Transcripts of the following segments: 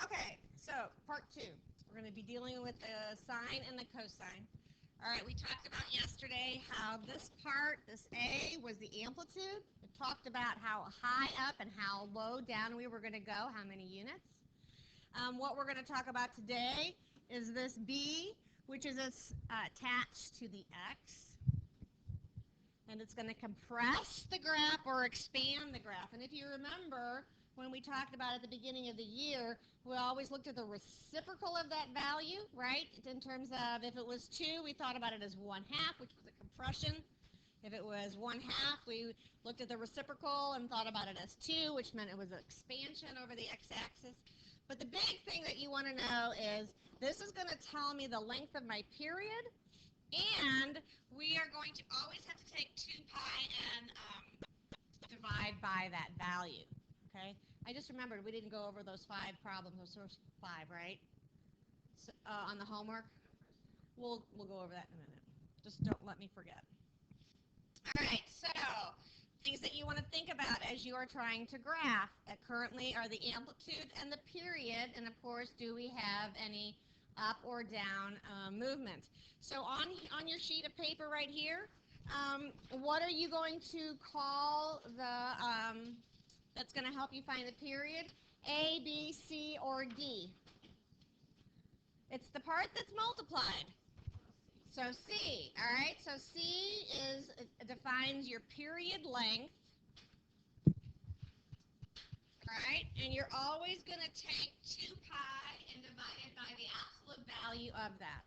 Okay, so part 2. We're going to be dealing with the sine and the cosine. All right, we talked about yesterday how this part, this A, was the amplitude. It talked about how high up and how low down we were going to go, how many units. What we're going to talk about today is this B, which is attached to the X. And it's going to compress the graph or expand the graph. And if you remember, when we talked about at the beginning of the year, we always looked at the reciprocal of that value, right? In terms of if it was 2, we thought about it as 1/2, which was a compression. If it was 1/2, we looked at the reciprocal and thought about it as 2, which meant it was an expansion over the x-axis. But the big thing that you want to know is this is going to tell me the length of my period, and we are going to always have to take 2 pi and divide by that value. Okay? I just remembered we didn't go over those 5 problems, those first 5, right? So, on the homework. We'll go over that in a minute. Just don't let me forget. All right, so things that you want to think about as you are trying to graph that currently are the amplitude and the period, and of course, do we have any up or down movement? So on your sheet of paper right here, what are you going to call the that's going to help you find the period? A, B, C, or D? It's the part that's multiplied. So C, all right? So C defines your period length, all right? And you're always going to take 2 pi and divide it by the absolute value of that.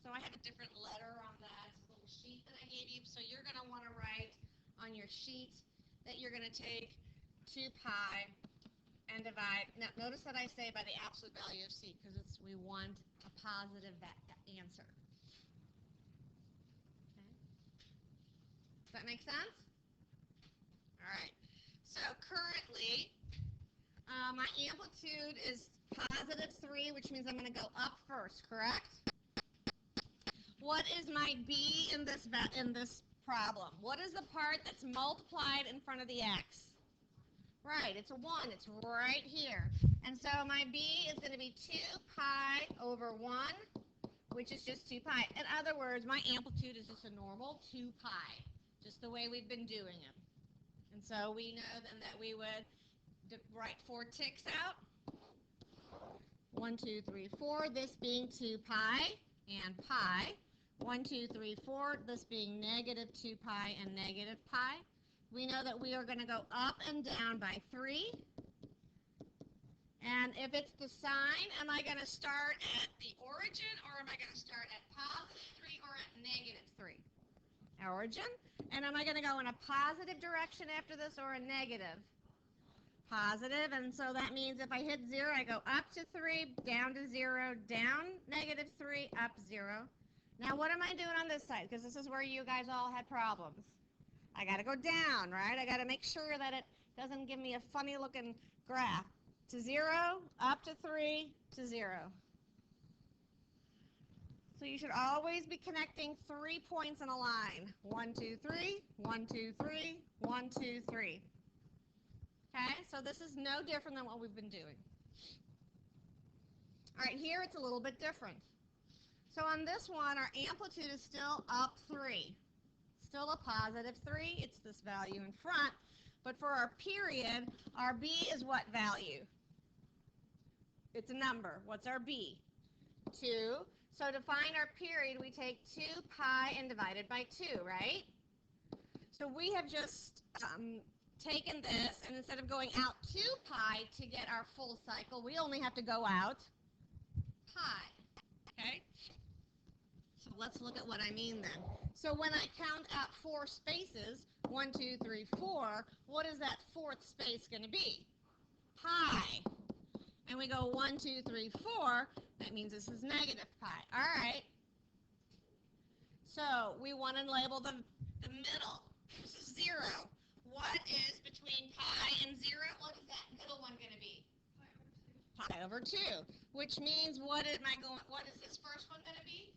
So I have a different letter on that little sheet that I gave you. So you're going to want to write on your sheet that you're going to take 2 pi and divide. Now, notice that I say by the absolute value of C because we want a positive answer. Okay. Does that make sense? All right. So currently, my amplitude is +3, which means I'm going to go up first, correct? What is my B in this problem? What is the part that's multiplied in front of the X? Right, it's a 1. It's right here. And so my B is going to be 2 pi over 1, which is just 2 pi. In other words, my amplitude is just a normal 2 pi, just the way we've been doing it. And so we know then that we would write 4 ticks out. 1, 2, 3, 4, this being 2 pi and pi. 1, 2, 3, 4, this being negative 2 pi and negative pi. We know that we are going to go up and down by 3. And if it's the sine, am I going to start at the origin, or am I going to start at +3 or at -3? Origin. And am I going to go in a positive direction after this or a negative? Positive. And so that means if I hit 0, I go up to 3, down to 0, down -3, up 0. Now what am I doing on this side? Because this is where you guys all had problems. I got to go down, right? I got to make sure that it doesn't give me a funny looking graph. To 0, up to 3, to 0. So you should always be connecting 3 points in a line. 1, 2, 3, 1, 2, 3, 1, 2, 3. Okay, so this is no different than what we've been doing. All right, here it's a little bit different. So on this one, our amplitude is still up 3. Still a +3. It's this value in front. But for our period, our B is what value? It's a number. What's our B? 2. So to find our period, we take 2 pi and divide it by 2, right? So we have just taken this, and instead of going out 2 pi to get our full cycle, we only have to go out pi. Okay? So let's look at what I mean then. So when I count out 4 spaces, 1, 2, 3, 4, what is that 4th space going to be? Pi. And we go 1, 2, 3, 4, that means this is negative pi. All right. So we want to label the middle. This is 0. What is between pi and 0? What is that middle one going to be? Pi over 2. Which means what is this first one going to be?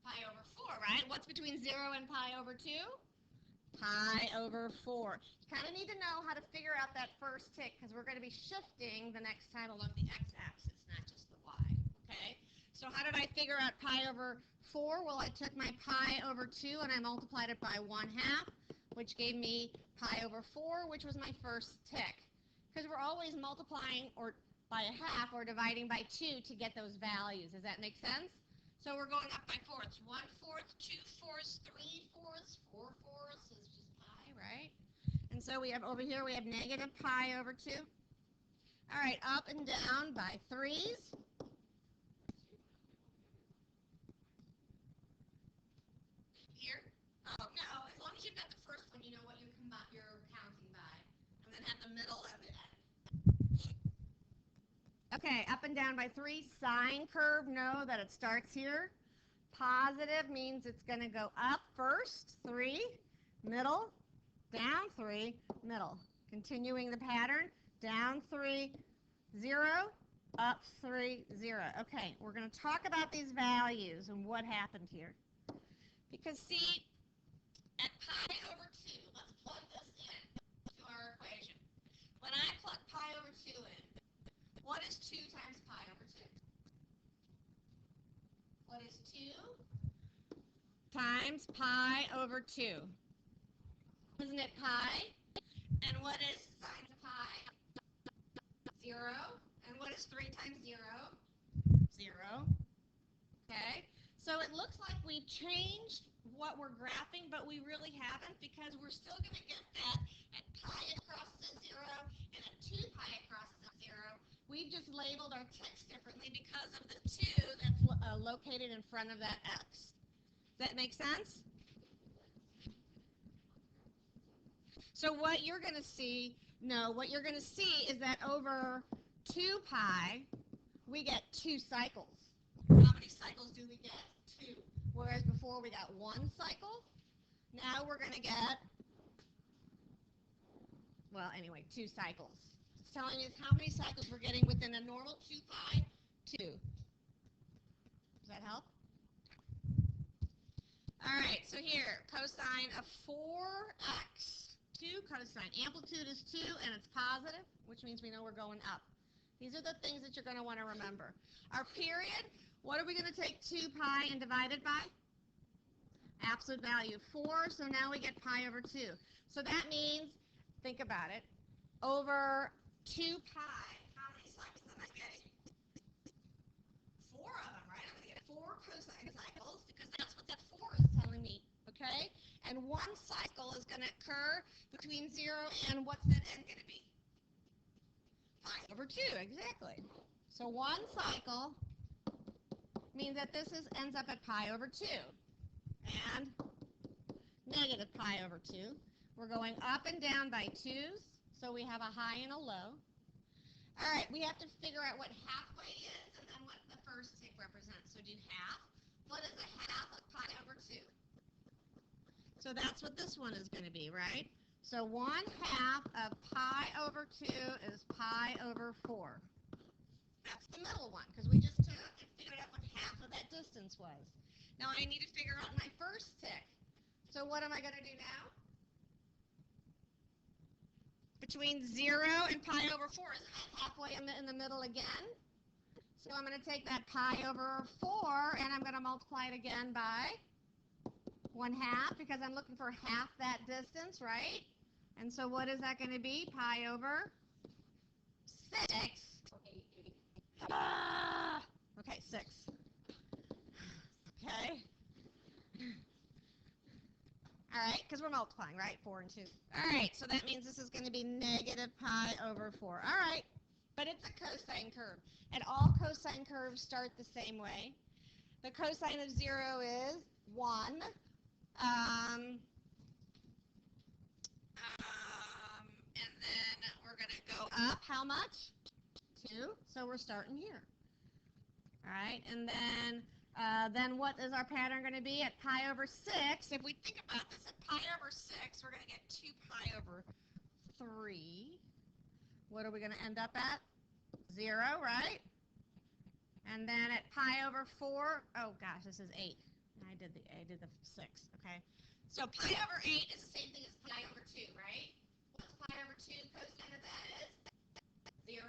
Pi over 4, right? What's between 0 and pi over 2? pi over 4. You kind of need to know how to figure out that first tick because we're going to be shifting the next time along the x-axis, not just the y. Okay? So how did I figure out pi over 4? Well, I took my pi over 2 and I multiplied it by 1/2, which gave me pi over 4, which was my first tick. Because we're always multiplying or by a half or dividing by 2 to get those values. Does that make sense? So we're going up by fourths. 1/4, 2/4, 3/4, 4/4 is just pi, right? And so we have over here, we have negative pi over 2. All right, up and down by 3s. Here. Oh, no, as long as you've got the first one, you know what you're counting by. And then at the middle of it. Okay, up and down by 3. Sine curve, know that it starts here. Positive means it's going to go up first, 3, middle, down 3, middle. Continuing the pattern, down 3, 0, up 3, 0. Okay, we're going to talk about these values and what happened here. Because see, at pi over 2, let's plug this in to our equation. When I plug pi over 2 in, what is 2 times pi over 2? What is 2 times pi over 2? Isn't it pi? And what is sine of pi? 0. And what is 3 times 0? 0. Okay? So it looks like we've changed what we're graphing, but we really haven't because we're still going to get that at pi across the 0 and at 2 pi across the 0. We've just labeled our text differently because of the 2 that's located in front of that x. Does that make sense? So what you're going to see, what you're going to see is that over 2 pi, we get 2 cycles. How many cycles do we get? 2. Whereas before we got 1 cycle. Now we're going to get, well, anyway, 2 cycles. It's telling us how many cycles we're getting within a normal 2 pi. 2. Does that help? All right, so here, cosine of 4x. 2 cosine. Amplitude is 2 and it's positive, which means we know we're going up. These are the things that you're going to want to remember. Our period, what are we going to take 2 pi and divide it by? Absolute value 4, so now we get pi over 2. So that means, think about it, over 2 pi, how many cycles am I getting? 4 of them, right? I'm going to get 4 cosine cycles because that's what that 4 is telling me, okay? And 1 cycle is going to occur between 0 and what's that n going to be? Pi over 2, exactly. So 1 cycle means that this ends up at pi over 2. And negative pi over 2. We're going up and down by 2's, so we have a high and a low. All right, we have to figure out what halfway is and then what the first tick represents. So do half. What is a half of pi over 2? So that's what this one is going to be, right? So 1/2 of pi over 2 is pi over 4. That's the middle one, because we just took and figured out what half of that distance was. Now I need to figure out my first tick. So what am I going to do now? Between 0 and pi over 4, isn't that halfway in the middle again? So I'm going to take that pi over 4 and I'm going to multiply it again by 1/2 because I'm looking for half that distance, right? And so what is that going to be? Pi over 6. Okay, 6. Okay. All right, because we're multiplying, right? 4 and 2. All right, so that means this is going to be negative pi over 4. All right, but it's a cosine curve. And all cosine curves start the same way. The cosine of 0 is 1. And then we're going to go up how much? 2. So we're starting here. All right, and then what is our pattern going to be at pi over 6? If we think about this, at pi over 6, we're going to get 2 pi over 3. What are we going to end up at? 0, right? And then at pi over 4, oh gosh, this is 8. I did the 6, okay? So pi over 8 is the same thing as pi over 2, right? What's pi over 2? Cosine of that is 0.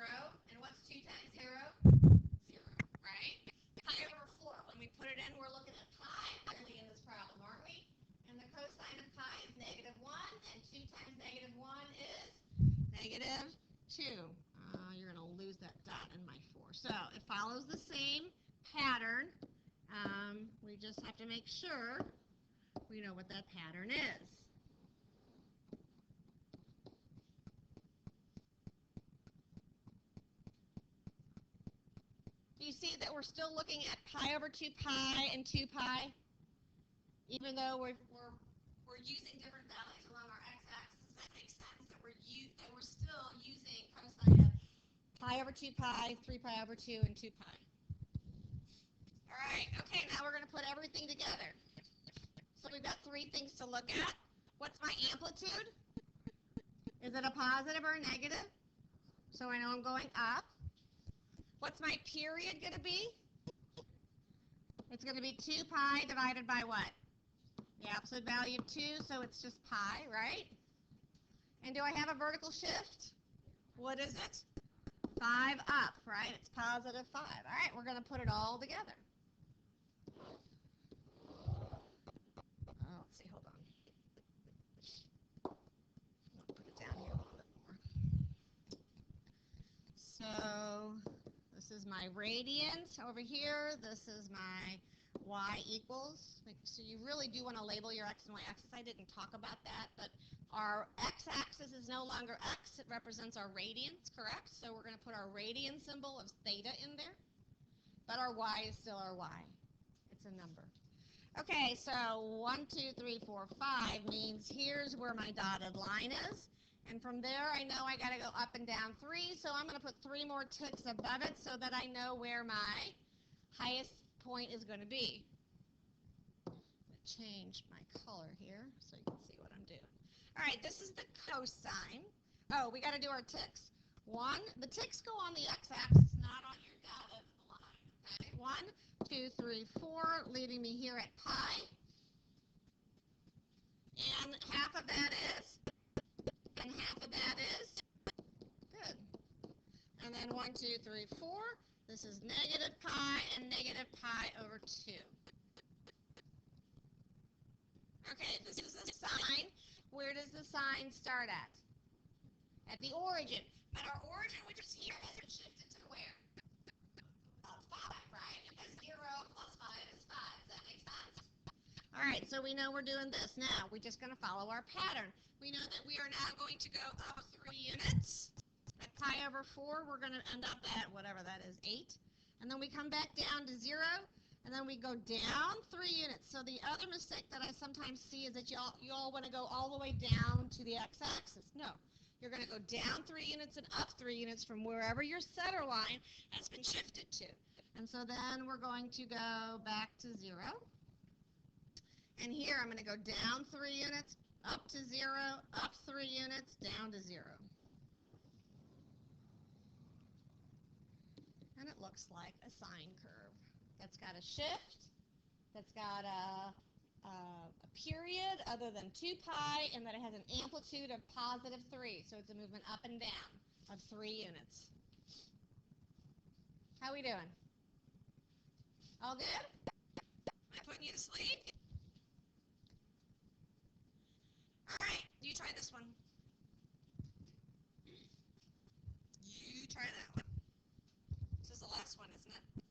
And what's 2 times 0? 0, right? Pi over 4. When we put it in, we're looking at pi clearly in this problem, aren't we? And the cosine of pi is -1, and 2 times -1 is -2. You're going to lose that dot in my 4. So it follows the same pattern. We just have to make sure we know what that pattern is. Do you see that we're still looking at pi over 2 pi and 2 pi? Even though we're using different values along our x-axis, that makes sense that we're still using cosine of pi over 2 pi, 3 pi over 2, and 2 pi. All right, okay, now we're going to put everything together. So we've got 3 things to look at. What's my amplitude? Is it a positive or a negative? So I know I'm going up. What's my period going to be? It's going to be 2 pi divided by what? The absolute value of 2, so it's just pi, right? And do I have a vertical shift? What is it? 5 up, right? It's positive 5. All right, we're going to put it all together. Let's see, hold on. I'll put it down here a little bit more. So this is my radians over here. This is my y equals. So you really do want to label your x and y axis. I didn't talk about that, but our x-axis is no longer x. It represents our radians, correct? So we're going to put our radian symbol of theta in there, but our y is still our y. It's a number. Okay, so 1, 2, 3, 4, 5 means here's where my dotted line is. And from there, I know I got to go up and down 3, so I'm going to put 3 more ticks above it so that I know where my highest point is going to be. I'm going to change my color here so you can see what I'm doing. All right, this is the cosine. Oh, we got to do our ticks. 1, the ticks go on the x-axis, not on your dotted line. Okay, 1, 2, 3, 4, leaving me here at pi. And half of that is, and half of that is, good. And then 1, 2, 3, 4, this is negative pi and negative pi over 2. Okay, this is the sign. Where does the sign start at? At the origin. But our origin, which is here, has been shifted to where? 5, right? Because 0 plus 5 is 5. Does that make sense? All right, so we know we're doing this. Now, we're just going to follow our pattern. We know that we are now going to go up 3 units. At pi over 4, we're going to end up at whatever that is, 8. And then we come back down to 0. And then we go down 3 units. So the other mistake that I sometimes see is that you all want to go all the way down to the x-axis. No. You're going to go down 3 units and up 3 units from wherever your center line has been shifted to. And so then we're going to go back to 0. And here I'm going to go down 3 units, up to 0, up 3 units, down to 0. And it looks like a sine curve. That's got a shift, that's got a period other than 2 pi, and that it has an amplitude of positive 3. So it's a movement up and down of 3 units. How we doing? All good? Am I putting you to sleep? All right, you try this one. You try that one. This is the last one, isn't it?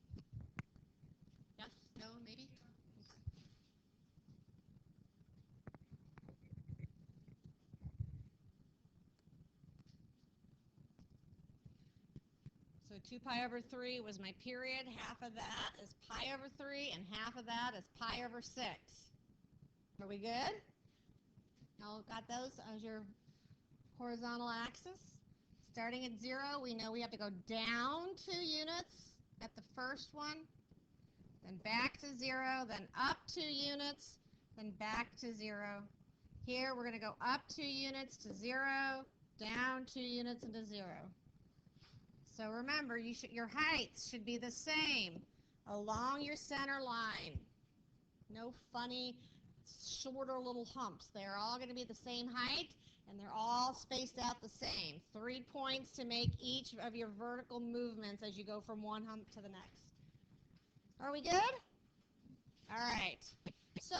Yes? No? Maybe? So 2 pi over 3 was my period. Half of that is pi over 3, and half of that is pi over 6. Are we good? Y'all got those as your horizontal axis? Starting at 0, we know we have to go down 2 units at the first one, then back to 0, then up 2 units, then back to 0. Here we're going to go up 2 units to 0, down 2 units into 0. So remember, your heights should be the same along your center line. No funny shorter little humps. They're all going to be the same height, and they're all spaced out the same. 3 points to make each of your vertical movements as you go from one hump to the next. Are we good? All right. So